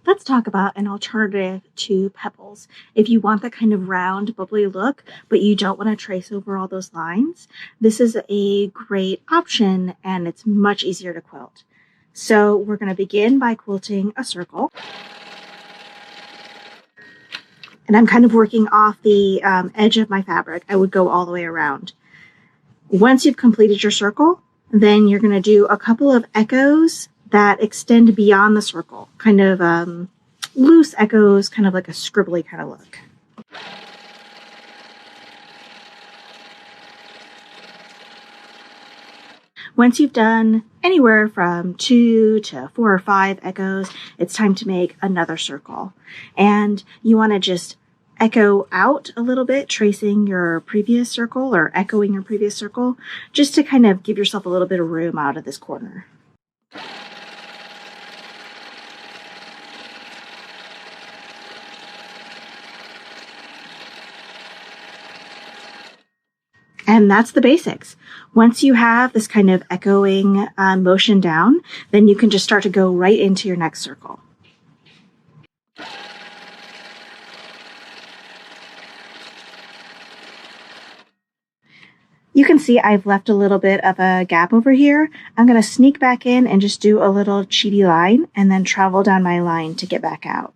Let's talk about an alternative to pebbles. If you want that kind of round, bubbly look, but you don't want to trace over all those lines, this is a great option and it's much easier to quilt. So we're going to begin by quilting a circle. And I'm kind of working off the edge of my fabric. I would go all the way around. Once you've completed your circle, then you're going to do a couple of echoes that extend beyond the circle, kind of loose echoes, kind of like a scribbly kind of look. Once you've done anywhere from 2 to 4 or 5 echoes, it's time to make another circle. And you want to just echo out a little bit, tracing your previous circle or echoing your previous circle, just to kind of give yourself a little bit of room out of this corner. And that's the basics. Once you have this kind of echoing motion down, then you can just start to go right into your next circle. You can see I've left a little bit of a gap over here. I'm going to sneak back in and just do a little cheaty line and then travel down my line to get back out.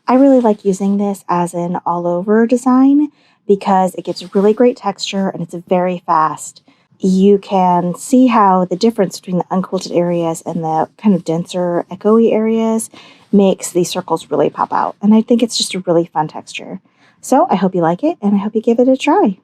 I really like using this as an all-over design because it gives really great texture and it's very fast. You can see how the difference between the unquilted areas and the kind of denser, echoey areas makes these circles really pop out. And I think it's just a really fun texture. So I hope you like it and I hope you give it a try.